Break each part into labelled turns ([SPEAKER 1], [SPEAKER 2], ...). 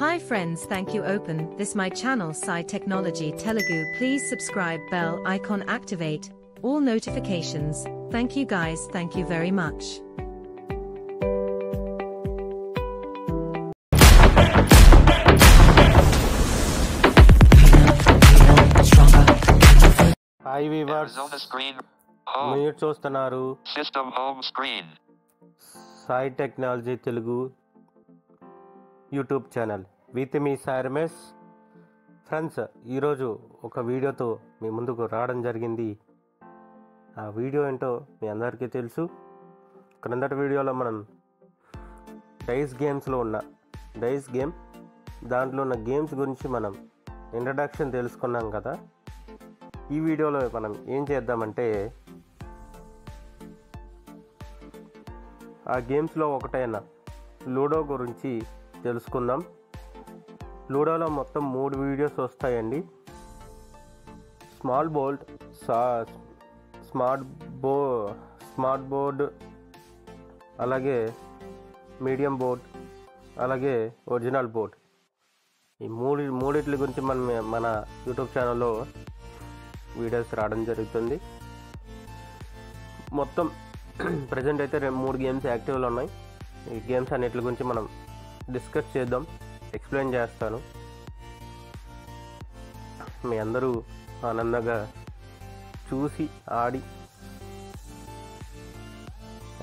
[SPEAKER 1] Hi friends, thank you open this my channel Sai Technology Telugu. Please subscribe, bell icon activate all notifications. Thank you guys, thank you very much.
[SPEAKER 2] Hi viewers, మీరు చూస్తున్నారు
[SPEAKER 3] system home screen
[SPEAKER 2] Sai technology Telugu YouTube channel with me Sai Ramesh. Friends, ఈరోజు ఒక వీడియోతో మీ ముందుకు రావడం జరిగింది. ఆ video ఏంటో మీ అందరికీ తెలుసు. క్రిందటి వీడియోలో మనం డైస్ గేమ్స్లో ఉన్న డైస్ గేమ్ దాంట్లో ఉన్న గేమ్స్ గురించి మనం ఇంట్రడక్షన్ తెలుసుకున్నాం కదా. ఈ వీడియోలో మనం ఏం చేద్దామంటే ఆ గేమ్స్లో ఒకటైన లూడో గురించి తెలుసుకుందాం. లూడోలో మొత్తం 3 వీడియోస్ వస్తాయండి. స్మాల్ బోర్డ్, స్మార్ట్ బోర్డ్, అలాగే మీడియం బోర్డ్, అలాగే ఒరిజినల్ బోర్డ్. ఈ మూడిట్ల గురించి మన యూట్యూబ్ ఛానల్లో వీడియోస్ రావడం జరుగుతుంది. మొత్తం ప్రజెంట్ అయితే 3 గేమ్స్ యాక్టివ్లో ఉన్నాయి. ఈ గేమ్స్ అన్నిటి గురించి మనం డిస్కస్ చేద్దాం, ఎక్స్ప్లెయిన్ చేస్తాను. మీ అందరూ ఆనందంగా చూసి ఆడి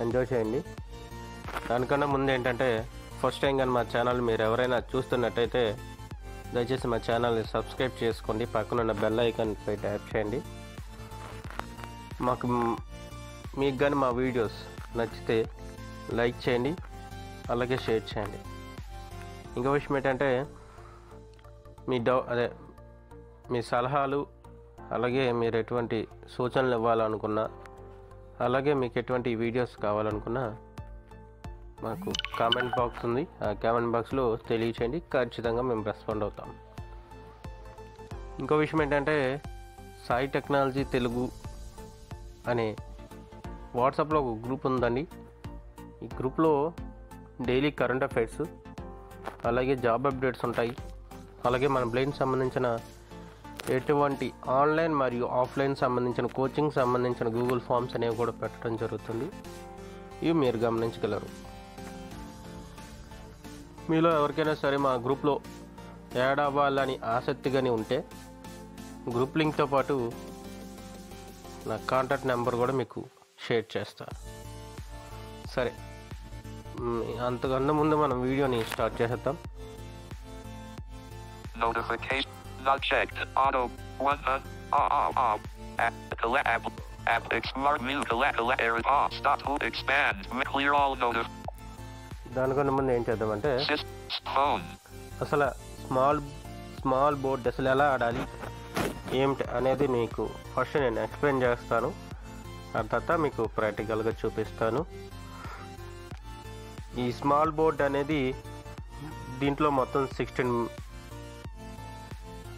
[SPEAKER 2] ఎంజాయ్ చేయండి. దానికన్నా ముందు ఏంటంటే, ఫస్ట్ టైం కానీ మా ఛానల్ మీరు ఎవరైనా చూస్తున్నట్టయితే దయచేసి మా ఛానల్ని సబ్స్క్రైబ్ చేసుకోండి. పక్కన ఉన్న బెల్ ఐకాన్పై ట్యాప్ చేయండి. మీకు కానీ మా వీడియోస్ నచ్చితే లైక్ చేయండి, అలాగే షేర్ చేయండి. ఇంకో విషయం ఏంటంటే, మీ సలహాలు, అలాగే మీరు ఎటువంటి సూచనలు ఇవ్వాలనుకున్నా, అలాగే మీకు ఎటువంటి వీడియోస్ కావాలనుకున్నా మాకు కామెంట్ బాక్స్ ఉంది. ఆ కామెంట్ బాక్స్లో తెలియచేయండి, ఖచ్చితంగా మేము రెస్పాండ్ అవుతాం. ఇంకో విషయం ఏంటంటే, సాయి టెక్నాలజీ తెలుగు అనే వాట్సాప్లో ఒక గ్రూప్ ఉందండి. ఈ గ్రూప్లో డైలీ కరెంట్ అఫైర్స్, అలాగే జాబ్ అప్డేట్స్ ఉంటాయి. అలాగే మన బ్రెయిన్ సంబంధించిన ఎటువంటి ఆన్లైన్ మరియు ఆఫ్లైన్ సంబంధించిన కోచింగ్ సంబంధించిన గూగుల్ ఫామ్స్ అనేవి కూడా పెట్టడం జరుగుతుంది. ఇవి మీరు గమనించగలరు. మీలో ఎవరికైనా సరే మా గ్రూప్లో యాడ్ అవ్వాలని ఆసక్తిగానే ఉంటే గ్రూప్ లింక్తో పాటు నా కాంటాక్ట్ నెంబర్ కూడా మీకు షేర్ చేస్తాను. సరే, అంతకన్నా ముందు మనం వీడియోని స్టార్ట్ చేసేద్దాం.
[SPEAKER 3] Notification not checked auto 1 smart view collect stop to expand clear all notif
[SPEAKER 2] దానికన్నా ముందు ఏం చేద్దామంటే,
[SPEAKER 3] phone
[SPEAKER 2] అసలు స్మాల్ బోర్డ్ అసలు ఎలా ఆడాలి ఏమిటి అనేది మీకు ఫస్ట్ నేను ఎక్స్ప్లెయిన్ చేస్తాను. ఆ తర్వాత మీకు ప్రాక్టికల్గా చూపిస్తాను. ఈ స్మాల్ బోర్డ్ అనేది దీంట్లో మొత్తం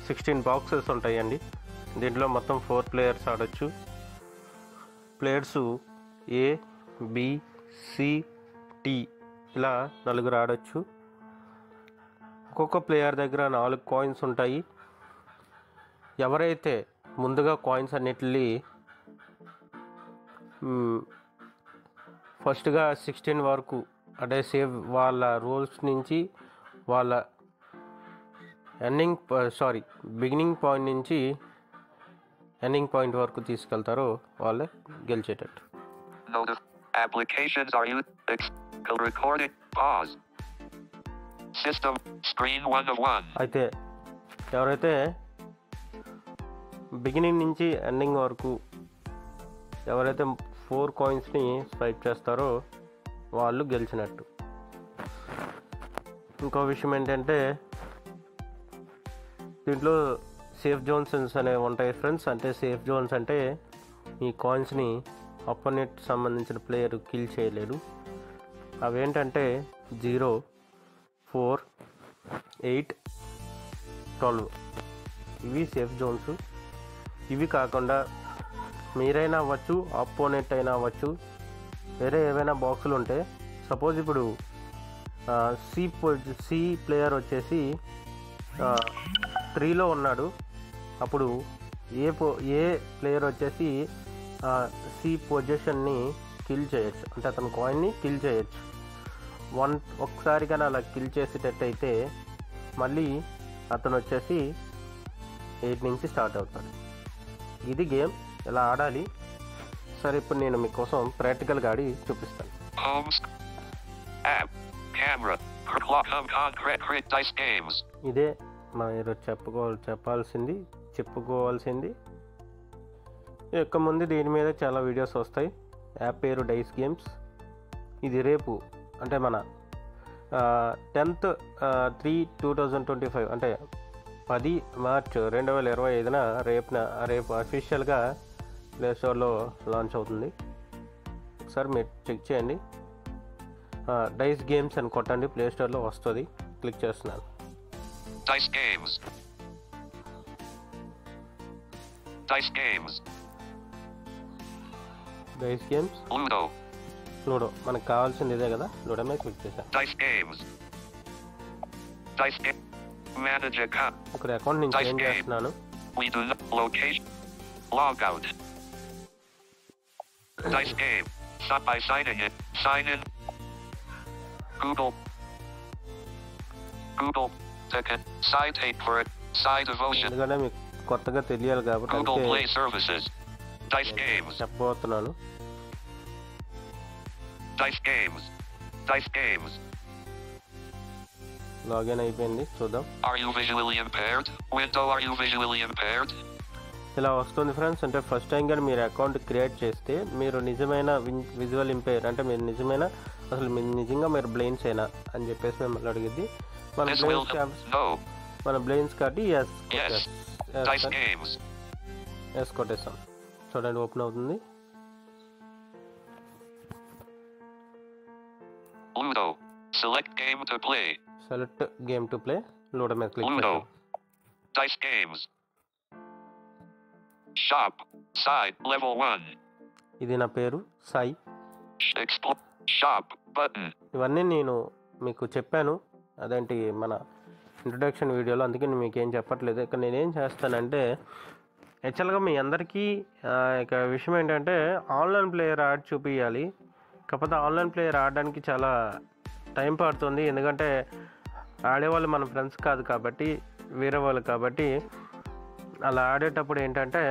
[SPEAKER 2] 16 బాక్సెస్ ఉంటాయండి. దీంట్లో మొత్తం 4 ప్లేయర్స్ ఆడొచ్చు. Players A, B, C, T ఇలా 4 ఆడొచ్చు. ఒక్కొక్క ప్లేయర్ దగ్గర 4 కాయిన్స్ ఉంటాయి. ఎవరైతే ముందుగా కాయిన్స్ అన్నిటిని ఫస్ట్గా 16 వరకు అంటే సేవ్ వాళ్ళ రూల్స్ నుంచి వాళ్ళ బిగినింగ్ పాయింట్ నుంచి ఎండింగ్ పాయింట్ వరకు తీసుకెళ్తారో వాళ్ళే గెలిచేటట్టు.
[SPEAKER 3] Applications are used. Recording. Pause. System. Screen 1 of 1.
[SPEAKER 2] అయితే ఎవరైతే బిగినింగ్ నుంచి ఎండింగ్ వరకు ఎవరైతే 4 కాయిన్స్ని స్వైప్ చేస్తారో వాళ్ళు గెలిచినట్టు. ఇంకో విషయం ఏంటంటే, దీంట్లో సేఫ్ జోన్స్ అనేవి ఉంటాయి ఫ్రెండ్స్. అంటే సేఫ్ జోన్స్ అంటే ఈ కాయిన్స్ని అపోనెంట్ సంబంధించిన ప్లేయర్ కిల్ చేయలేడు. అవేంటంటే 0, 4, 8, 12 ఇవి సేఫ్ జోన్స్. ఇవి కాకుండా మీరైనా అవ్వచ్చు, అపోనెంట్ అయినా అవ్వచ్చు, వేరే ఏవైనా బాక్సులు ఉంటే, సపోజ్ ఇప్పుడు సి ప్లేయర్ వచ్చేసి 3లో ఉన్నాడు. అప్పుడు ఏ ప్లేయర్ వచ్చేసి సి పొజిషన్ని కిల్ చేయొచ్చు, అంటే అతని కాయిన్ని కిల్ చేయొచ్చు. ఒక్కసారి కానీ అలా కిల్ చేసేటట్టయితే మళ్ళీ అతను వచ్చేసి 8 నుంచి స్టార్ట్ అవుతాడు. ఇది గేమ్ ఇలా ఆడాలి. సరే, ఇప్పుడు నేను మీకోసం ప్రాక్టికల్గా ఆడి చూపిస్తాను. ఇదే మీరు చెప్పుకోవాల్సింది. ఇక ముందు దీని మీద చాలా వీడియోస్ వస్తాయి. యాప్ పేరు డైస్ గేమ్స్. ఇది రేపు అంటే మన 10th 3 2025 అంటే 10 మార్చ్ 2025న రేపు అఫీషియల్గా ప్లేస్టోర్లో లాంచ్ అవుతుంది. ఒకసారి మీరు చెక్ చేయండి. డైస్ గేమ్స్ అని కొట్టండి, ప్లేస్టోర్లో వస్తుంది. క్లిక్ చేస్తున్నాను. డైస్ గేమ్స్ లూడో మనకు కావాల్సింది ఇదే కదా. లూడో మీద క్లిక్ చేశాను. ఇక్కడ అకౌంట్ నుంచి చేంజ్ చేస్తున్నాను. ఎందుకంటే మీకు కొత్తగా తెలియాలి కాబట్టి చెప్పబోతున్నాను. లాగిన్ అయిపోయింది, చూద్దాం. ఇలా వస్తుంది ఫ్రెండ్స్. అంటే ఫస్ట్ టైం కానీ మీరు అకౌంట్ క్రియేట్ చేస్తే మీరు నిజమైన విజువల్ ఇంపైర్ అంటే మీరు నిజంగా మీరు బ్లైండ్స్ అయినా అని చెప్పేసి మిమ్మల్ని అడిగింది. మన బ్లైండ్స్ కాబట్టి ఎస్ కొట్టేస్తాం. చూడండి, ఓపెన్ అవుతుంది.
[SPEAKER 3] Select game to play.
[SPEAKER 2] Ludo మీద క్లిక్ చేద్దాం.
[SPEAKER 3] Dice games. Shop. Side level 1.
[SPEAKER 2] ఇది నా పేరు సాయి.
[SPEAKER 3] Explore. Shop button.
[SPEAKER 2] ఇవన్నీ నేను మీకు చెప్పాను, అదేంటి మన ఇంట్రొడక్షన్ వీడియోలో, అందుకే నేను మీకు ఏం చెప్పట్లేదు. ఇక నేనేం చేస్తానంటే యాక్చువల్గా మీ అందరికీ ఇక విషయం ఏంటంటే ఆన్లైన్ ప్లేయర్ ఆడి చూపించాలి. కాకపోతే ఆన్లైన్ ప్లేయర్ ఆడడానికి చాలా టైం పడుతుంది. ఎందుకంటే ఆడేవాళ్ళు మన ఫ్రెండ్స్ కాదు కాబట్టి, వేరే వాళ్ళు కాబట్టి, అలా ఆడేటప్పుడు ఏంటంటే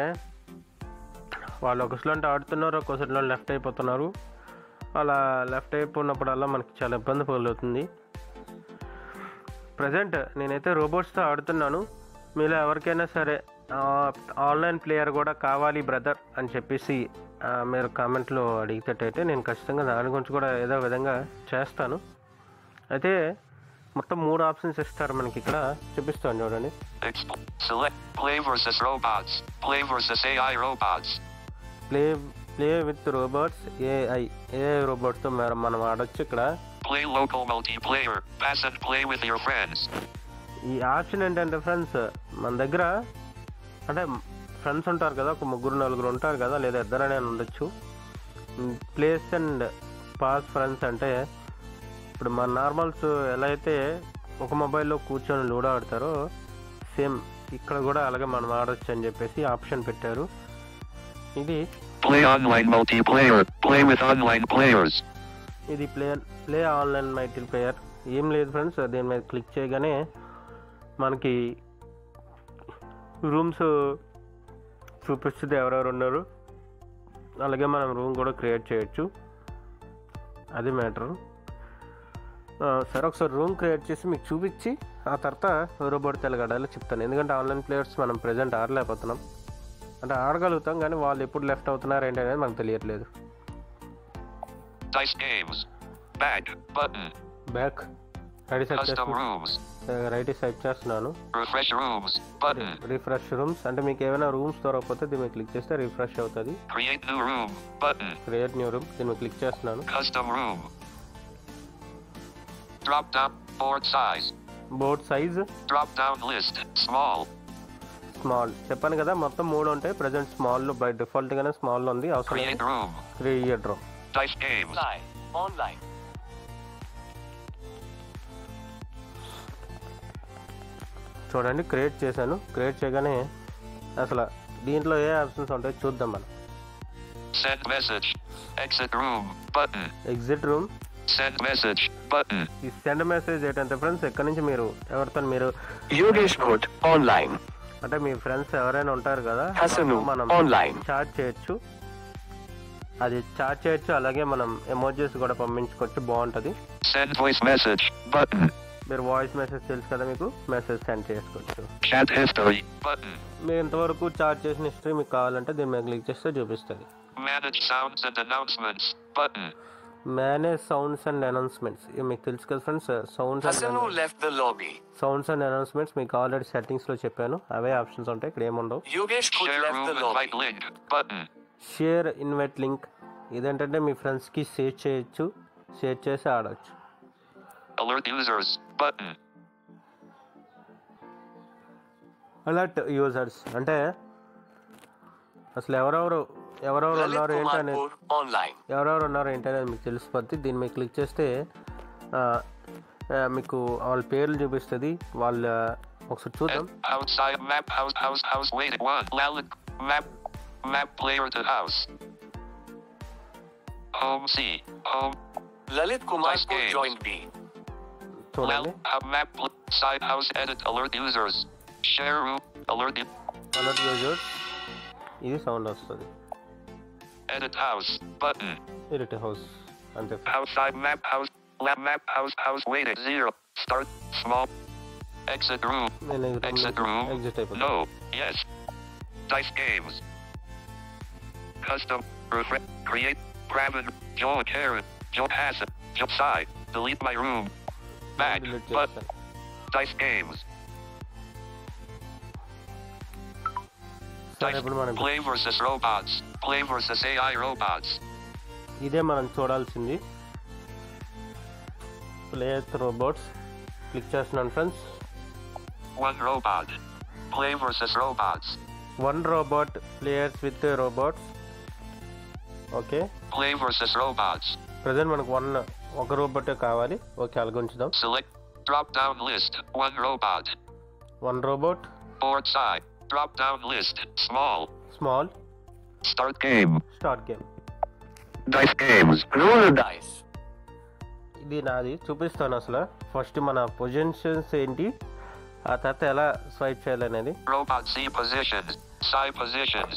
[SPEAKER 2] వాళ్ళు ఒక స్లాంట్ ఆడుతున్నారు, ఒక స్లాంట్ లెఫ్ట్ అయిపోతున్నారు. అలా లెఫ్ట్ అయిపోయినప్పుడల్లా మనకి చాలా ఇబ్బంది పడుతుంది. ప్రజెంట్ నేనైతే రోబోట్స్తో ఆడుతున్నాను. మీలో ఎవరికైనా సరే ఆన్లైన్ ప్లేయర్ కూడా కావాలి బ్రదర్ అని చెప్పేసి మీరు కామెంట్లో అడిగేటట్టయితే నేను ఖచ్చితంగా దాని గురించి కూడా ఏదో విధంగా చేస్తాను. అయితే మొత్తం 3 ఆప్షన్స్ ఇస్తారు మనకి, ఇక్కడ చూపిస్తాను చూడండి.
[SPEAKER 3] Play versus robots. Play versus AI robots.
[SPEAKER 2] Play with robots, AI రోబోట్స్తో మనం ఆడొచ్చు. ఇక్కడ
[SPEAKER 3] Play local multiplayer. Pass and play with your friends.
[SPEAKER 2] ఈ ఆప్షన్ ఏంటంటే ఫ్రెండ్స్, మన దగ్గర అంటే ఫ్రెండ్స్ ఉంటారు కదా, ఒక 3-4 ఉంటారు కదా, లేదా ఇద్దరనే ఉండొచ్చు. ప్లేస్ అండ్ పాస్ ఫ్రెండ్స్ అంటే ఇప్పుడు మన నార్మల్స్ ఎలా అయితే ఒక మొబైల్లో కూర్చొని లూడో ఆడతారో సేమ్ ఇక్కడ కూడా అలాగే మనం ఆడొచ్చు అని చెప్పేసి ఆప్షన్ పెట్టారు. ఇది
[SPEAKER 3] Play online multiplayer. Play with online players.
[SPEAKER 2] ఇది ప్లే ఆన్లైన్ మల్టీప్లేయర్. ఏం లేదు ఫ్రెండ్స్, దీని మీద క్లిక్ చేయగానే మనకి రూమ్స్ చూపిస్తుంది, ఎవరెవరు ఉన్నారు. అలాగే మనం రూమ్ కూడా క్రియేట్ చేయొచ్చు, అది మ్యాటరు. సరే, ఒకసారి రూమ్ క్రియేట్ చేసి మీకు చూపించి ఆ తర్వాత రోబోట్ తెలగడాలో చెప్తాను. ఎందుకంటే ఆన్లైన్ ప్లేయర్స్ మనం ప్రజెంట్ ఆడలేకపోతున్నాం. అంటే ఆడగలుగుతాం కానీ వాళ్ళు ఎప్పుడు లెఫ్ట్ అవుతున్నారు ఏంటి అనేది మనకు తెలియట్లేదు.
[SPEAKER 3] Dice games. Back button.
[SPEAKER 2] Back right side చేస్తున్నాను.
[SPEAKER 3] Refresh rooms button.
[SPEAKER 2] Refresh rooms అంటే మీకు ఏమైనా రూమ్స్ దొరకకపోతే దీని మీద క్లిక్ చేస్తే రిఫ్రెష్ అవుతుంది.
[SPEAKER 3] Create new room button.
[SPEAKER 2] Create new room, దీని మీద క్లిక్ చేస్తున్నాను.
[SPEAKER 3] Custom room. Drop down board size.
[SPEAKER 2] Board size.
[SPEAKER 3] Drop down list small.
[SPEAKER 2] Small చెప్పాను కదా, మొత్తం 3 ఉంటాయి. ప్రజెంట్ స్మాల్లో బై డిఫాల్ట్ గానే స్మాల్లో ఉంది. అవసరం
[SPEAKER 3] Create room.
[SPEAKER 2] Create room.
[SPEAKER 3] Dice games.
[SPEAKER 4] Online.
[SPEAKER 2] చూడండి క్రియేట్ చేశాను. క్రియేట్ చేయగానే అసలు దీంట్లో ఏ ఆప్షన్స్ ఉంటాయో చూద్దాం మనం.
[SPEAKER 3] Send message. Exit room button.
[SPEAKER 2] Exit room.
[SPEAKER 3] Send message button.
[SPEAKER 2] ఈ సెండ్ మెసేజ్ ఏంటంటే ఫ్రెండ్స్ ఎక్కడి నుంచి మీరు ఎవరితో మీరు
[SPEAKER 4] Yogesh Bhatt online.
[SPEAKER 2] అంటే మీ ఫ్రెండ్స్ ఎవరైనా ఉంటారు కదా
[SPEAKER 4] Hasanu
[SPEAKER 2] మనం
[SPEAKER 4] online.
[SPEAKER 2] చాట్ చేయొచ్చు. అది చాట్ చేయొచ్చు, అలాగే మనం ఎమోజీస్ కూడా పంపించుకోవచ్చు. బాగుంటుంది.
[SPEAKER 3] Send voice message button.
[SPEAKER 2] మీరు వాయిస్ మెసేజ్ తెలుసు కదా, మీకు మెసేజ్ సెండ్ చేసుకోవచ్చు.
[SPEAKER 3] Chat history button.
[SPEAKER 2] మీరు ఇంతవరకు చాట్ చేసిన హిస్టరీ మీకు కావాలంటే దీని మీద క్లిక్ చేస్తే చూపిస్తుంది.
[SPEAKER 3] Manage sounds and announcements button.
[SPEAKER 2] Manage sounds and announcements. ఇవి మీకు తెలుసు కదా friends.
[SPEAKER 4] Hasanu left the lobby.
[SPEAKER 2] Sounds and announcements మీకు ఆల్రెడీ సెట్టింగ్స్లో చెప్పాను. అవే ఆప్షన్స్ ఉంటాయి, ఇక్కడ ఏముండవు.
[SPEAKER 4] Yogesh Bhatt
[SPEAKER 3] Share
[SPEAKER 4] left
[SPEAKER 3] room
[SPEAKER 4] the lobby.
[SPEAKER 3] invite link button.
[SPEAKER 2] Share invite link. ఇదేంటంటే మీ ఫ్రెండ్స్కి షేర్ చేయొచ్చు, షేర్ చేసి ఆడవచ్చు.
[SPEAKER 3] Alert users button.
[SPEAKER 2] Alert users అంటే అసలు ఎవరెవరు
[SPEAKER 4] Lalit
[SPEAKER 2] ఉన్నారు ఏంటి
[SPEAKER 4] Kumar
[SPEAKER 2] అనేది,
[SPEAKER 4] Kaur online.
[SPEAKER 2] ఎవరెవరు ఉన్నారు ఏంటి అనేది మీకు తెలిసిపోద్ది. దీన్ని మీకు క్లిక్ చేస్తే మీకు వాళ్ళ పేర్లు చూపిస్తుంది. వాళ్ళ ఒకసారి చూద్దాం.
[SPEAKER 3] Outside map house waiting one. Lalit map player to house. Home C home.
[SPEAKER 4] Lalit Kumar
[SPEAKER 3] Nice
[SPEAKER 4] Kaur
[SPEAKER 3] games.
[SPEAKER 4] joined B.
[SPEAKER 2] చూడండి.
[SPEAKER 3] Map side house edit alert users. Share room alert
[SPEAKER 2] alert users. ఇది sound వస్తుంది.
[SPEAKER 3] edit house button.
[SPEAKER 2] ఇరిట్ house అంతే.
[SPEAKER 3] Outside map house waiting 0. Start small. Exit room.
[SPEAKER 2] నేను
[SPEAKER 3] Exit room.
[SPEAKER 2] Exit అయిపోతాను.
[SPEAKER 3] No. Yes. Dice games. Custom. Refresh. Create. Craven. Joel Karen. Joe Hassan. Joe Side. Delete my room. Back.
[SPEAKER 2] Delete
[SPEAKER 3] But.
[SPEAKER 2] చేస్తాను.
[SPEAKER 3] Dice games.
[SPEAKER 2] సరే
[SPEAKER 3] Dice.
[SPEAKER 2] ఇప్పుడు మనం
[SPEAKER 3] Play versus robots. Play versus AI robots.
[SPEAKER 2] ఇదే మనం చూడాల్సింది. Play with robots click చేస్తున్నాను friends.
[SPEAKER 3] One robot. Play versus robots.
[SPEAKER 2] One robot players with robots. Okay,
[SPEAKER 3] Play versus robots.
[SPEAKER 2] Present మనకు ఒక రోబోటే కావాలి. ఓకే, అలాగ ఉంచుదాం.
[SPEAKER 3] Select. Drop down list. One robot.
[SPEAKER 2] One robot.
[SPEAKER 3] Board side. Drop down list. Small.
[SPEAKER 2] Small.
[SPEAKER 3] Start game.
[SPEAKER 2] Start game.
[SPEAKER 3] Dice games.
[SPEAKER 4] Roll a dice.
[SPEAKER 2] ఇది నాది చూపిస్తాను. అసలు first మన పొజిషన్స్ ఏంటి, ఆ తర్వాత ఎలా స్వైప్ చేయాలనేది.
[SPEAKER 3] Robot C positions. Psi positions.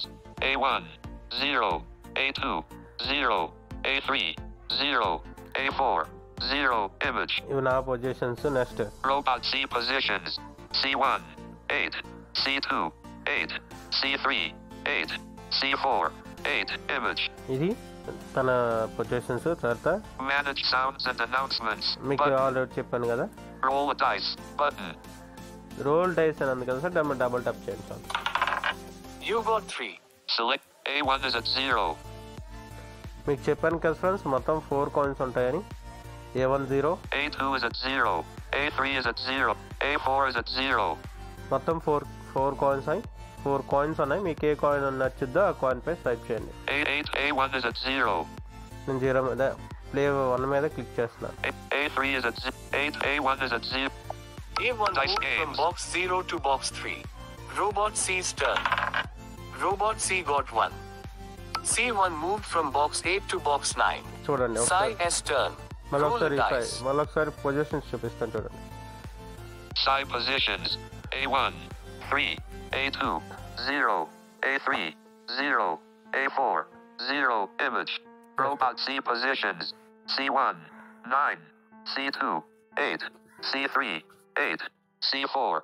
[SPEAKER 3] A1. 0. A2. 0. A3. 0. A4. 0. Image.
[SPEAKER 2] ఇవి నా positions. Next
[SPEAKER 3] Robot C positions. C1. 8. C2. 8. C3. 8. C4. 8. Image.
[SPEAKER 2] ఇది తన పొజిషన్స్. తర్వాత
[SPEAKER 3] Manage sounds and announcements.
[SPEAKER 2] మీకు
[SPEAKER 3] Button.
[SPEAKER 2] ఆల్రెడీ చెప్పాను కదా,
[SPEAKER 3] Roll a dice. Button.
[SPEAKER 2] Roll dice అని ఉంది కదా సార్, డబుల్ టాప్ చేయండి సార్.
[SPEAKER 4] You got 3.
[SPEAKER 3] Select A1 is at 0.
[SPEAKER 2] మీకు చెప్పాను కదా ఫ్రెండ్స్, మొత్తం 4 కాయిన్స్ ఉంటాయని. A1 0,
[SPEAKER 3] A2 is at 0. A3 is at 0. A4 is at 0.
[SPEAKER 2] మొత్తం 4 కాయిన్స్ అయి 4 కాయిన్స్ ఉన్నాయి. మీకు ఏ కాయిన్ నచ్చుద్దో ఆ కాయిన్ పై స్వైప్ చేయండి.
[SPEAKER 3] A1 is at 0.
[SPEAKER 2] నేను 0 మీద ప్లే 1 మీద క్లిక్ చేస్తున్నాను.
[SPEAKER 3] A3 is at 8. A1 is at 0.
[SPEAKER 4] A1
[SPEAKER 3] Dice
[SPEAKER 4] moved from
[SPEAKER 3] games.
[SPEAKER 4] box 0 to box 3. Robot C's turn. Robot C got 1. C1 moved from box 8 to box 9.
[SPEAKER 2] చూడండి
[SPEAKER 4] Psi
[SPEAKER 2] ఒకసారి.
[SPEAKER 4] S turn.
[SPEAKER 2] మళ్ళీ
[SPEAKER 4] Roll a
[SPEAKER 2] ఒకసారి
[SPEAKER 4] dice.
[SPEAKER 2] Positions చూపిస్తాను చూడండి.
[SPEAKER 3] Psi positions. A1. 3. A2. 0. A3. 0. A4. 0. Image. Robot C positions. C1. 9. C2. 8. C3. 8. C4.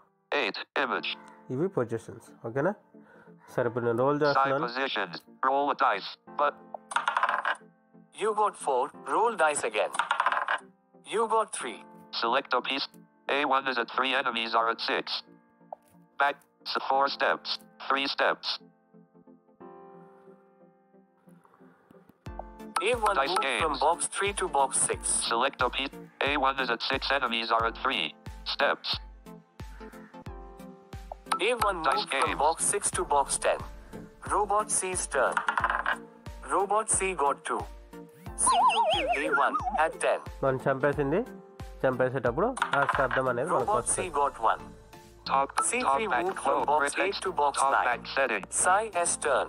[SPEAKER 3] 8. Image.
[SPEAKER 2] ఇవి positions. ఓకేనా? సరే ఇప్పుడు నేను రోల్
[SPEAKER 3] Psi
[SPEAKER 2] చేస్తున్నాను.
[SPEAKER 3] positions. Roll a dice. But
[SPEAKER 4] You got 4. Roll dice again. You got 3.
[SPEAKER 3] select a piece. A1 is at 3. Enemies are at 6. Back. 4 steps. 3 steps.
[SPEAKER 4] A1
[SPEAKER 3] Dice
[SPEAKER 4] moved
[SPEAKER 3] games.
[SPEAKER 4] from box 3 to box 6.
[SPEAKER 3] Select a piece. A1 is at 6. Enemies are at 3 steps.
[SPEAKER 4] A1
[SPEAKER 3] Dice
[SPEAKER 4] moved from
[SPEAKER 3] games.
[SPEAKER 4] box 6 to box 10. Robot C's turn. Robot C got 2. C2 killed A1 at 10.
[SPEAKER 2] మనం చంపేసేటప్పుడు ఆ శబ్దం అనేది మనకు
[SPEAKER 4] Robot
[SPEAKER 2] వస్తుంది.
[SPEAKER 4] C got 1. C3
[SPEAKER 3] Talkback
[SPEAKER 4] moved
[SPEAKER 3] flow.
[SPEAKER 4] from box 8
[SPEAKER 3] Text.
[SPEAKER 4] to box 9.
[SPEAKER 3] Talkback setting.
[SPEAKER 4] Psi S turn.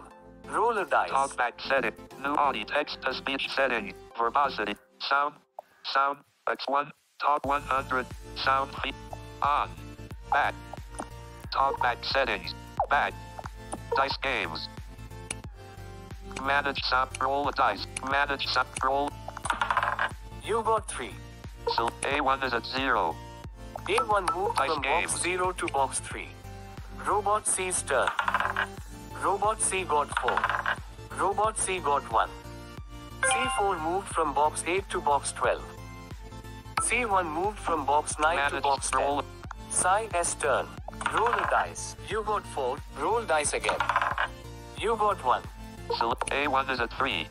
[SPEAKER 4] Roll a dice.
[SPEAKER 3] Talkback setting. New audio text to speech setting. Verbosity. Sound. Sound. X1. Talk 100. Sound feed. On. Back. Talkback settings. Back. Dice games. Manage sound. Roll a dice. Manage sound. Roll.
[SPEAKER 4] You got 3.
[SPEAKER 3] So A1 is at 0.
[SPEAKER 4] A1 moved
[SPEAKER 3] Dice
[SPEAKER 4] from
[SPEAKER 3] games.
[SPEAKER 4] box 0 to box 3. Robot C's turn. Robot C got 4. Robot C got 1. C4 moved from box 8 to box 12. C1 moved from box 9 to
[SPEAKER 3] Manage
[SPEAKER 4] box 10.
[SPEAKER 3] roll.
[SPEAKER 4] Psi S turn. Roll a dice. You got 4. Roll dice again. You got 1.
[SPEAKER 3] So A1 is at 3.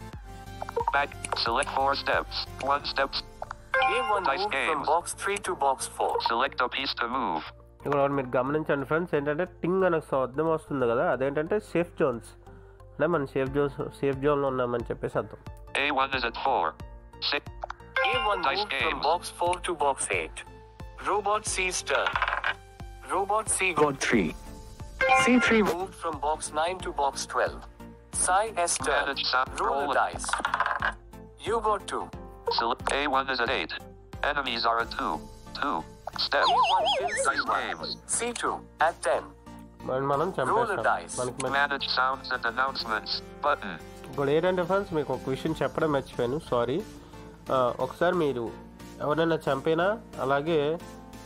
[SPEAKER 3] Back. Select 4 steps. 1 steps.
[SPEAKER 4] A1
[SPEAKER 3] Dice
[SPEAKER 4] moved from
[SPEAKER 3] games.
[SPEAKER 4] box 3 to box 4.
[SPEAKER 3] Select a piece to move.
[SPEAKER 2] ఇక్కడ మీరు గమనించండి friends, ఏంటంటే టింగ్ అనే శబ్దం వస్తుంది కదా, అదేంటంటే సేఫ్ జోన్స్, అంటే మనం సేఫ్ జోన్లో ఉన్నామని చెప్పేసి అర్థం.
[SPEAKER 3] A1 is at 4. 6.
[SPEAKER 4] A1
[SPEAKER 3] Dice
[SPEAKER 4] moved from
[SPEAKER 3] games.
[SPEAKER 4] box 4 to box 8. Robot C's turn. Robot C got 3. C3 moved from box 9 to box 12. Psi S turn.
[SPEAKER 3] Manage sound.
[SPEAKER 4] Roll
[SPEAKER 3] Roll
[SPEAKER 4] a dice. You got 2.
[SPEAKER 3] Select A1 is at 8. Enemies are at 2. 2. Steps.
[SPEAKER 4] A1 kills
[SPEAKER 3] Dice
[SPEAKER 4] C1.
[SPEAKER 3] games.
[SPEAKER 4] C2 at 10.
[SPEAKER 2] మనం
[SPEAKER 4] Roll a
[SPEAKER 2] చంపేస్తాం.
[SPEAKER 4] dice.
[SPEAKER 2] మనకి
[SPEAKER 3] Manage sounds and announcements. Button.
[SPEAKER 2] ఇప్పుడు ఏంటంటే friends, మీకు ఒక విషయం చెప్పడం మర్చిపోయాను, సారీ. ఒకసారి మీరు ఎవరైనా చంపినా, అలాగే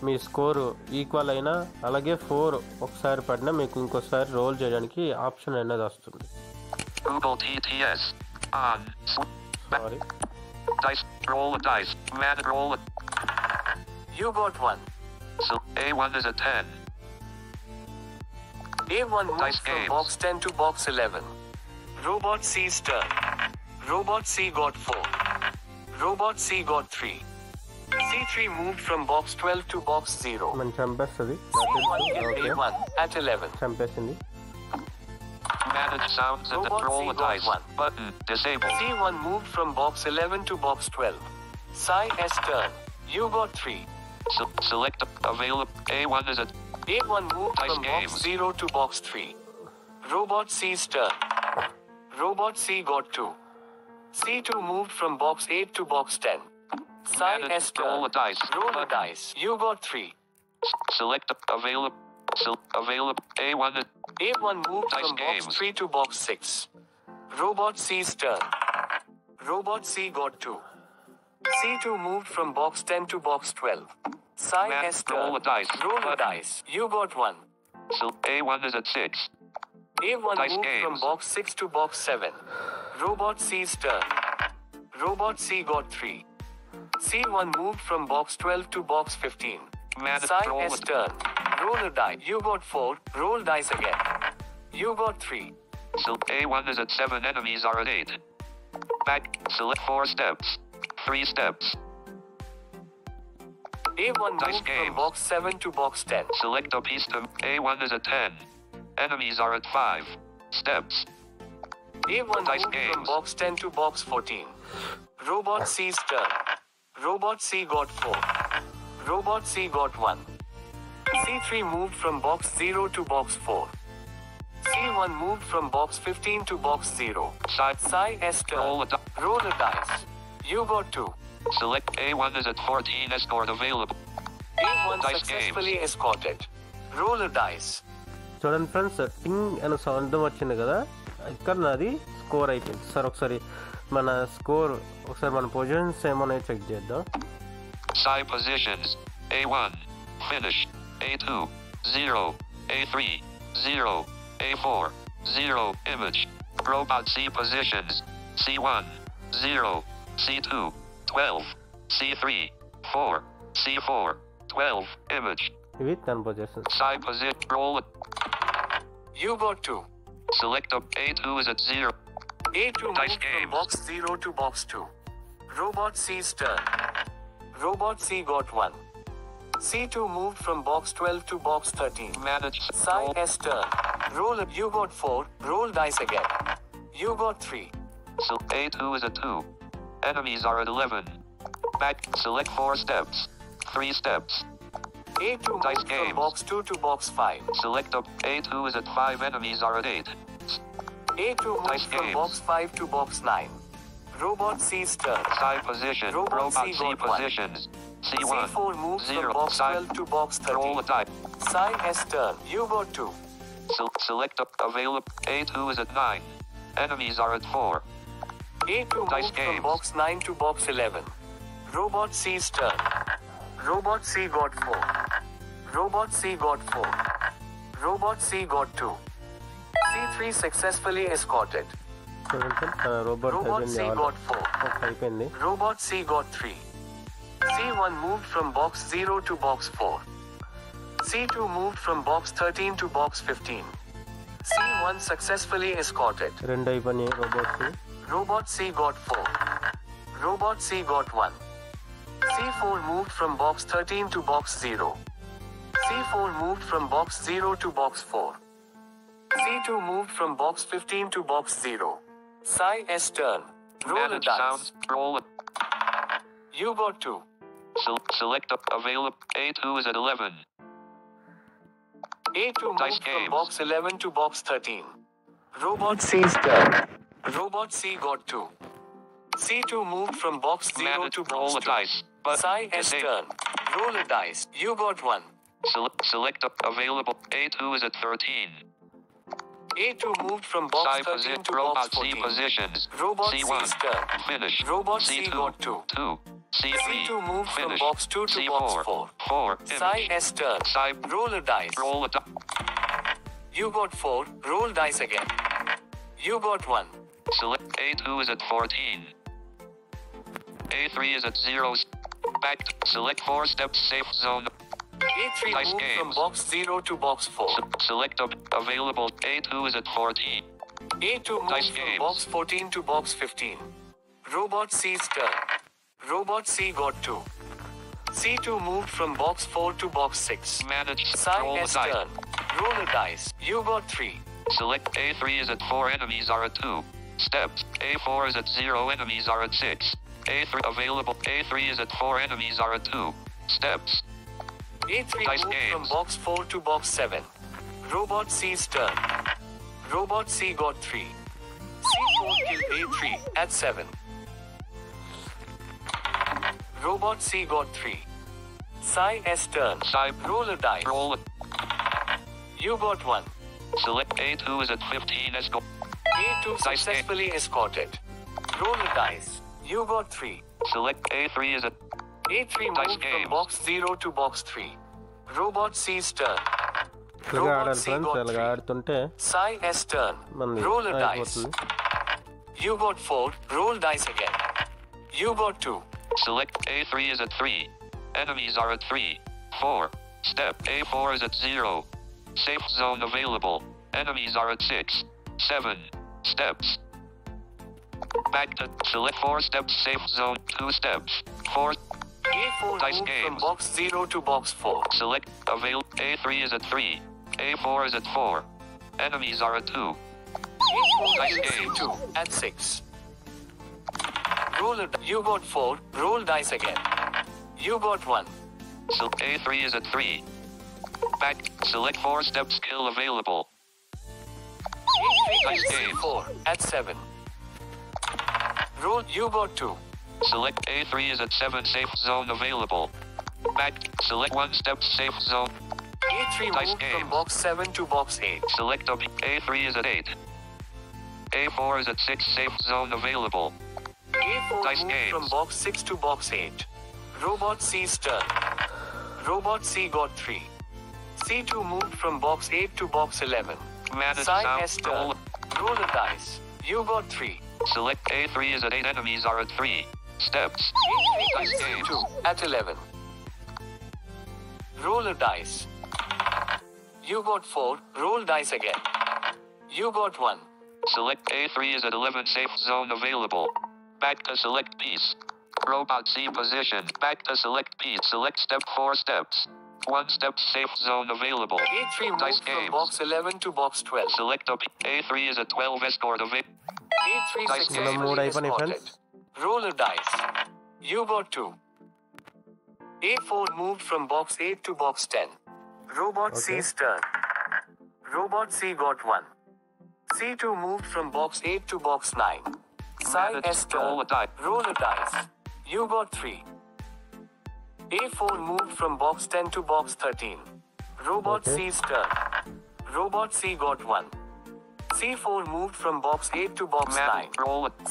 [SPEAKER 2] మీ స్కోరు ఈక్వల్ అయినా, అలాగే 4 ఒకసారి పడినా మీకు ఇంకోసారి రోల్ చేయడానికి ఆప్షన్ అనేది వస్తుంది.
[SPEAKER 3] Google TTS. On.
[SPEAKER 2] Sorry.
[SPEAKER 3] Dice. Roll a dice. Roll a.
[SPEAKER 4] You got 1.
[SPEAKER 3] So A1 is at 10.
[SPEAKER 4] A1 moved
[SPEAKER 3] Dice
[SPEAKER 4] from
[SPEAKER 3] games.
[SPEAKER 4] box 10 to box 11. Robot C's turn. Robot C got 4. Robot C got 3. C3 moved from box 12 to box 0.
[SPEAKER 2] మనం చంపేస్తుంది.
[SPEAKER 4] C1 killed
[SPEAKER 2] okay,
[SPEAKER 4] A1 at 11.
[SPEAKER 2] చంపేసింది.
[SPEAKER 3] Manage sounds and
[SPEAKER 4] Robot
[SPEAKER 3] roll a
[SPEAKER 4] C got
[SPEAKER 3] dice.
[SPEAKER 4] 1.
[SPEAKER 3] Button. Disabled.
[SPEAKER 4] C1 moved from box 11 to box 12. Psi S turn. You got 3.
[SPEAKER 3] Select available. A1 is at.
[SPEAKER 4] A1 moved
[SPEAKER 3] Dice
[SPEAKER 4] from
[SPEAKER 3] games.
[SPEAKER 4] box 0 to box 3. Robot C's turn. Robot C got 2. C2 moved from box 8 to box 10. Psi
[SPEAKER 3] Manage
[SPEAKER 4] S turn.
[SPEAKER 3] roll a dice.
[SPEAKER 4] Roll a
[SPEAKER 3] Button.
[SPEAKER 4] dice. You got 3.
[SPEAKER 3] Select available. Available. A1 is.
[SPEAKER 4] A1 moved
[SPEAKER 3] Dice
[SPEAKER 4] from
[SPEAKER 3] games.
[SPEAKER 4] box 3 to box 6. Robot C's turn. Robot C got 2. C2 moved from box 10 to box 12. Psi S turn.
[SPEAKER 3] Roll a dice.
[SPEAKER 4] Roll a
[SPEAKER 3] Button.
[SPEAKER 4] dice. You got 1.
[SPEAKER 3] So A1 is at 6.
[SPEAKER 4] A1
[SPEAKER 3] Dice
[SPEAKER 4] moved from
[SPEAKER 3] games.
[SPEAKER 4] box 6 to box 7. Robot C's turn. Robot C got 3. C1 moved from box 12 to box 15.
[SPEAKER 3] Manage
[SPEAKER 4] Psi
[SPEAKER 3] roll
[SPEAKER 4] S
[SPEAKER 3] a.
[SPEAKER 4] turn. Roll a die. You got 4. Roll dice again. You got 3.
[SPEAKER 3] So A1 is at 7. Enemies are at 8. Back. Select 4 steps. 3 steps.
[SPEAKER 4] A1
[SPEAKER 3] Dice
[SPEAKER 4] moved
[SPEAKER 3] games.
[SPEAKER 4] from box 7 to box 10.
[SPEAKER 3] Select a piece to. A1 is at 10. Enemies are at 5. Steps.
[SPEAKER 4] A1
[SPEAKER 3] Dice
[SPEAKER 4] moved from
[SPEAKER 3] games.
[SPEAKER 4] box 10 to box 14. Robot C's turn. Robot C got 4. Robot C got 1. C3 moved from box 0 to box 4. C1 moved from box 15 to box 0.
[SPEAKER 3] Side.
[SPEAKER 4] Psi S
[SPEAKER 3] Roll
[SPEAKER 4] turn.
[SPEAKER 3] a.
[SPEAKER 4] Roll a dice. You got 2.
[SPEAKER 3] Select A1 is at 14. Escort available.
[SPEAKER 4] A1
[SPEAKER 3] Dice
[SPEAKER 4] successfully escorted. Roll a dice.
[SPEAKER 2] చూడండి friends, టింగ్ అనే శబ్దం వచ్చింది కదా, ఇక్కడ నాది score అయిపోయింది. Sir ఒకసారి మన స్కోర్, ఒకసారి మన పొజిషన్స్ ఏమన్నా చెక్ చేద్దాం.
[SPEAKER 3] Side positions. A1. Finish. A2. 0. A3. 0. A4. 0. Image. Robot C positions. C1. 0. C2. 12. C3. 4. C4. 12. Image.
[SPEAKER 2] ఇవి తన positions.
[SPEAKER 3] Side position. Roll it.
[SPEAKER 4] You got 2.
[SPEAKER 3] Select a. A2 is at 0.
[SPEAKER 4] A2
[SPEAKER 3] Dice
[SPEAKER 4] moved from
[SPEAKER 3] games.
[SPEAKER 4] box 0 to box 2. Robot C's turn. Robot C got 1. C2 moved from box 12 to box 13.
[SPEAKER 3] Manage.
[SPEAKER 4] Psi
[SPEAKER 3] Roll.
[SPEAKER 4] S turn. Roll it. You got 4. Roll dice again. You got 3.
[SPEAKER 3] So A2 is at 2. Enemies are at 11. Back. Select 4 steps. 3 steps.
[SPEAKER 4] A2
[SPEAKER 3] Dice
[SPEAKER 4] moved from
[SPEAKER 3] games.
[SPEAKER 4] box 2 to box 5.
[SPEAKER 3] Select up. A2 is at 5. Enemies are at 8.
[SPEAKER 4] A2 moved
[SPEAKER 3] Dice
[SPEAKER 4] from
[SPEAKER 3] games.
[SPEAKER 4] box 5 to box 9. Robot C's turn.
[SPEAKER 3] Side position.
[SPEAKER 4] Robot
[SPEAKER 3] Robot
[SPEAKER 4] C
[SPEAKER 3] C
[SPEAKER 4] got one.
[SPEAKER 3] positions. C1.
[SPEAKER 4] C4 moves from
[SPEAKER 3] 0.
[SPEAKER 4] box
[SPEAKER 3] Side.
[SPEAKER 4] 12 to box
[SPEAKER 3] Roll
[SPEAKER 4] 13.
[SPEAKER 3] a die.
[SPEAKER 4] Psi S turn. You got 2.
[SPEAKER 3] Select up. Available. A2 is at 9. Enemies are at 4.
[SPEAKER 4] A2
[SPEAKER 3] Dice
[SPEAKER 4] moved
[SPEAKER 3] games.
[SPEAKER 4] from box 9 to box 11. Robot C's turn. Robot C got 4. Robot C got 4. Robot C got 2. C3 successfully escorted.
[SPEAKER 2] Robot
[SPEAKER 4] Robot C got 4.
[SPEAKER 2] అయిపోయింది.
[SPEAKER 4] Robot C got 3. C1 moved from box 0 to box 4. C2 moved from box 13 to box 15. C1 successfully escorted.
[SPEAKER 2] 2 అయిపోయినాయి robots.
[SPEAKER 4] Robot C got 4. Robot C got 1. C4 moved from box 13 to box 0. C4 moved from box 0 to box 4. C2 moved from box 15 to box 0. Psi S turn. Roll a
[SPEAKER 3] Manage
[SPEAKER 4] dice.
[SPEAKER 3] sounds. Roll it.
[SPEAKER 4] You got 2.
[SPEAKER 3] Select up. Available. A2 is at 11.
[SPEAKER 4] A2
[SPEAKER 3] Dice
[SPEAKER 4] moved from
[SPEAKER 3] games.
[SPEAKER 4] box 11 to box 13. Robot C's turn. Robot C got 2. C2 moved from box 0
[SPEAKER 3] Manage.
[SPEAKER 4] to
[SPEAKER 3] Roll
[SPEAKER 4] box
[SPEAKER 3] a
[SPEAKER 4] 2.
[SPEAKER 3] dice. But
[SPEAKER 4] Psi S turn. Roll a dice. You got 1.
[SPEAKER 3] Select up. Available. A2 is at 13.
[SPEAKER 4] A2 moved from box
[SPEAKER 3] Side
[SPEAKER 4] 13
[SPEAKER 3] position.
[SPEAKER 4] to
[SPEAKER 3] Robot
[SPEAKER 4] box
[SPEAKER 3] C
[SPEAKER 4] 14.
[SPEAKER 3] positions.
[SPEAKER 4] Robot
[SPEAKER 3] C1.
[SPEAKER 4] C's turn.
[SPEAKER 3] Finish.
[SPEAKER 4] Robot C
[SPEAKER 3] C2.
[SPEAKER 4] got 2.
[SPEAKER 3] 2. C3.
[SPEAKER 4] C2 moved from
[SPEAKER 3] Finish.
[SPEAKER 4] box 2 to
[SPEAKER 3] C4.
[SPEAKER 4] box 4.
[SPEAKER 3] 4.
[SPEAKER 4] Psi
[SPEAKER 3] Finish.
[SPEAKER 4] S turn.
[SPEAKER 3] Side.
[SPEAKER 4] Roll a dice.
[SPEAKER 3] Roll a die.
[SPEAKER 4] You got 4. Roll dice again. You got 1.
[SPEAKER 3] Select. A2 is at 14. A3 is at 0. Back. Select 4 steps. Safe zone.
[SPEAKER 4] A3
[SPEAKER 3] Dice
[SPEAKER 4] moved from
[SPEAKER 3] games.
[SPEAKER 4] box 0 to box 4.
[SPEAKER 3] Select up. Available. A2 is at 14.
[SPEAKER 4] A2
[SPEAKER 3] Dice
[SPEAKER 4] moved from
[SPEAKER 3] games.
[SPEAKER 4] box 14 to box 15. Robot C's turn. Robot C got 2. C2 moved from box 4 to box 6.
[SPEAKER 3] Manage.
[SPEAKER 4] Psi
[SPEAKER 3] Roll a
[SPEAKER 4] S
[SPEAKER 3] die.
[SPEAKER 4] turn. Roll a dice. You got 3.
[SPEAKER 3] Select. A3 is at 4. Enemies are at 2. Steps. A4 is at 0. Enemies are at 6. A3 available. A3 is at 4. Enemies are at 2. Steps.
[SPEAKER 4] A3
[SPEAKER 3] Dice
[SPEAKER 4] moved from
[SPEAKER 3] games.
[SPEAKER 4] box 4 to box 7. Robot C's turn. Robot C got 3. C4 killed A3 at 7. Robot C got 3. Psi S turn.
[SPEAKER 3] Side.
[SPEAKER 4] Roll a dice.
[SPEAKER 3] Roll it.
[SPEAKER 4] You got 1.
[SPEAKER 3] Select. A2 is at 15. Escort.
[SPEAKER 4] A2
[SPEAKER 3] Dice
[SPEAKER 4] successfully escorted. Roll a dice. You got 3.
[SPEAKER 3] Select. A3 is at.
[SPEAKER 4] A3
[SPEAKER 3] Dice
[SPEAKER 4] moved from
[SPEAKER 3] games.
[SPEAKER 4] box 0 to box 3. Robot C's turn.
[SPEAKER 2] ఇలాగా
[SPEAKER 4] Robot
[SPEAKER 2] ఆడాలి
[SPEAKER 4] C
[SPEAKER 2] friends.
[SPEAKER 4] got
[SPEAKER 2] ఇలాగా
[SPEAKER 4] 3.
[SPEAKER 2] ఆడుతుంటే
[SPEAKER 4] Psi S turn.
[SPEAKER 2] మనది
[SPEAKER 4] Roll a dice.
[SPEAKER 2] అయిపోతుంది.
[SPEAKER 4] You got 4. Roll dice again. You got 2.
[SPEAKER 3] Select. A3 is at 3. Enemies are at 3. 4. Step. A4 is at 0. Safe zone available. Enemies are at 6. 7. Steps. Back to. Select 4 steps. Safe zone. 2 steps. 4.
[SPEAKER 4] A4
[SPEAKER 3] Dice
[SPEAKER 4] moved from
[SPEAKER 3] games.
[SPEAKER 4] box 0 to box 4.
[SPEAKER 3] Select. Avail. A3 is at 3. A4 is at 4. Enemies are at 2.
[SPEAKER 4] A4
[SPEAKER 3] Dice
[SPEAKER 4] killed
[SPEAKER 3] games.
[SPEAKER 4] C2 at 6. Roll a You got 4. Roll dice again. You got 1.
[SPEAKER 3] So A3 is at 3. Back. Select 4 steps. Skill available.
[SPEAKER 4] A3
[SPEAKER 3] Dice
[SPEAKER 4] killed
[SPEAKER 3] games.
[SPEAKER 4] C4 at 7. Roll. You got 2.
[SPEAKER 3] Select. A3 is at 7. Safe zone available. Back. Select 1 step. Safe zone.
[SPEAKER 4] A3
[SPEAKER 3] Dice
[SPEAKER 4] moved from
[SPEAKER 3] games.
[SPEAKER 4] box 7 to box 8.
[SPEAKER 3] Select a. A3 is at 8. A4 is at 6. Safe zone available.
[SPEAKER 4] A4
[SPEAKER 3] Dice
[SPEAKER 4] moved
[SPEAKER 3] games.
[SPEAKER 4] from box 6 to box 8. Robot C's turn. Robot C got 3. C2 moved from box 8 to box 11.
[SPEAKER 3] Manage
[SPEAKER 4] Psi
[SPEAKER 3] sound.
[SPEAKER 4] S turn. Roll a dice. You got 3.
[SPEAKER 3] Select. A3 is at 8. Enemies are at 3. Steps. Dice games.
[SPEAKER 4] 2 at 11. Roll a dice. You got 4. Roll dice again. You got 1.
[SPEAKER 3] Select. A3 is at 11. Safe zone available. Back to select piece. Robot C position. Back to select piece. Select step 4 steps. 1 step. Safe zone available.
[SPEAKER 4] A3
[SPEAKER 3] Dice
[SPEAKER 4] moved from
[SPEAKER 3] games.
[SPEAKER 4] box 11 to box 12.
[SPEAKER 3] Select a. A3 is at 12. Escort available.
[SPEAKER 4] A3
[SPEAKER 3] Dice
[SPEAKER 4] successfully
[SPEAKER 2] games.
[SPEAKER 4] escorted. Roll a dice. You got 2. A4 moved from box 8 to box 10. Robot C's turn. Robot C got 1. C2 moved from box 8 to box 9. Sai S turn. Roll a dice. You got 3. A4 moved from box 10 to box 13. Robot C's turn. Robot C got 1. C4 moved from box 8 to box 9.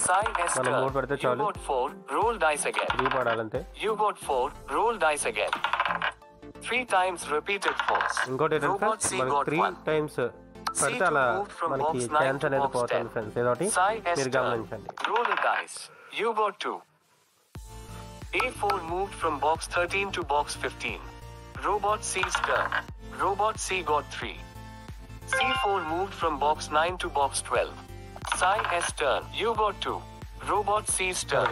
[SPEAKER 4] Sai S turn. You got 4. Roll dice again. You got 4. Roll dice again. 3 times repeated force. Robot C got 1.
[SPEAKER 2] 3 times పడితే అలా మనకి chance అనేది పోతుంది friends. ఏదోటి మీరు గమనించండి.
[SPEAKER 4] Roll a dice. You got 2. A4 moved from box 13 to box 15. Robot C's turn. Robot C got 3. C4 moved from box 9 to box 12. Sai S turn. You got 2. Robot C's turn.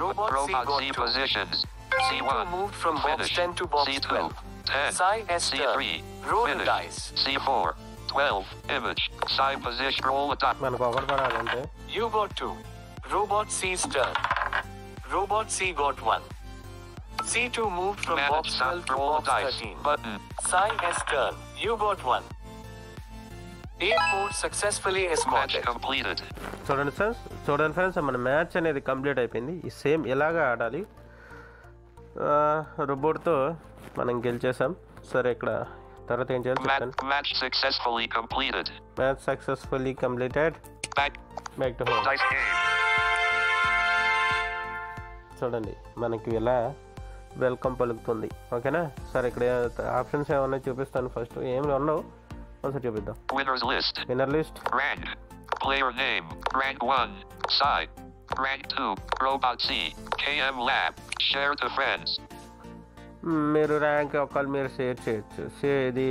[SPEAKER 3] Robot C positions. C1
[SPEAKER 4] moved from box 10 to box 12.
[SPEAKER 3] 10.
[SPEAKER 4] Sai S turn.
[SPEAKER 3] C3
[SPEAKER 4] Roll a
[SPEAKER 3] finish.
[SPEAKER 4] dice.
[SPEAKER 3] C4 12 image. Sai position. Roll a dice.
[SPEAKER 2] మనకు ఒకటి పడాలంటే
[SPEAKER 4] You got 2. Robot C's turn. Robot C got 1. C2 moved from box 12 to box 13.
[SPEAKER 3] Button.
[SPEAKER 4] Sai S turn. You got 1. A4 successfully
[SPEAKER 3] Match
[SPEAKER 4] escorted.
[SPEAKER 3] completed.
[SPEAKER 2] చూడండి friends మన match అనేది complete అయిపోయింది. ఈ same ఎలాగా ఆడాలి, రోబోట్తో మనం గెలిచేసాం. సరే ఇక్కడ తర్వాత ఏం చేయాలి చెప్తాను.
[SPEAKER 3] Match successfully completed.
[SPEAKER 2] Match successfully completed. Back to home.
[SPEAKER 3] Dice game.
[SPEAKER 2] చూడండి మనకి ఇలా వెల్కమ్ పలుకుతుంది. ఓకేనా? సరే ఇక్కడ ఆప్షన్స్ ఏమన్నా చూపిస్తాను. ఫస్ట్ ఏమి ఉండవు, ఒకసారి చూపిద్దాం.
[SPEAKER 3] Winners list.
[SPEAKER 2] Winner list.
[SPEAKER 3] Rank. Player name. Rank 1. Side. Rank 2. Robot C. KM Lab. Share to friends.
[SPEAKER 2] మీరు ర్యాంక్ ఒకళ్ళు మీరు షేర్ చేయొచ్చు. ఇది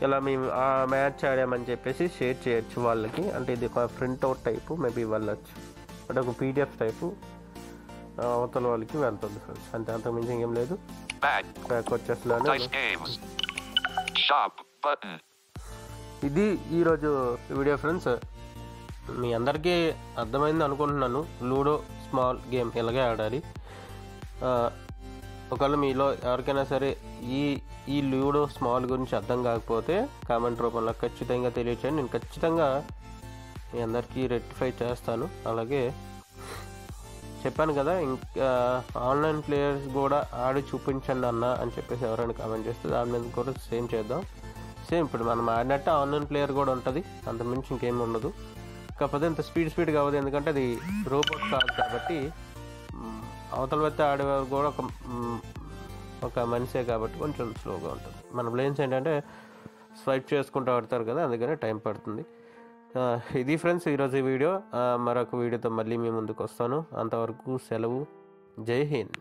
[SPEAKER 2] ఇలా మేము ఆ మ్యాచ్ ఆడామని చెప్పేసి షేర్ చేయొచ్చు వాళ్ళకి. అంటే ఇది ఒక ప్రింట్అవుట్ టైపు మేబీ వెళ్ళచ్చు. అంటే ఒక PDF టైపు అవతల వాళ్ళకి వెళ్తుంది ఫ్రెండ్స్. అంతే, అంతకుమించి ఇంకేం లేదు. బ్యాక్ వచ్చేస్తున్నాను. ఇది ఈరోజు వీడియో ఫ్రెండ్స్. మీ అందరికీ అర్థమైంది అనుకుంటున్నాను. లూడో స్మాల్ గేమ్ ఇలాగే ఆడాలి. ఒకవేళ మీలో ఎవరికైనా సరే ఈ లూడో స్మాల్ గురించి అర్థం కాకపోతే కామెంట్ రూపంలో ఖచ్చితంగా తెలియచేయండి. నేను ఖచ్చితంగా మీ అందరికీ రెక్టిఫై చేస్తాను. అలాగే చెప్పాను కదా, ఇంకా ఆన్లైన్ ప్లేయర్స్ కూడా ఆడి చూపించండి అన్న అని చెప్పేసి ఎవరైనా కామెంట్ చేస్తే దాని మీద కూడా సేమ్ చేద్దాం. సేమ్ ఇప్పుడు మనం ఆడినట్టు ఆన్లైన్ ప్లేయర్ కూడా ఉంటుంది, అంతకుమించి ఇంకేమి ఉండదు. కాకపోతే ఇంత స్పీడ్ కావదు, ఎందుకంటే అది రోబోట్ కాదు కాబట్టి. అవతల వ్యక్తి ఆడేవారు కూడా ఒక మనిషే కాబట్టి కొంచెం స్లోగా ఉంటుంది. మన బ్రెయిన్స్ ఏంటంటే స్వైప్ చేసుకుంటూ ఆడతారు కదా, అందుకనే టైం పడుతుంది. ఇది ఫ్రెండ్స్ ఈరోజు వీడియో. మరొక వీడియోతో మళ్ళీ మీ ముందుకు వస్తాను. అంతవరకు సెలవు. జై హింద్.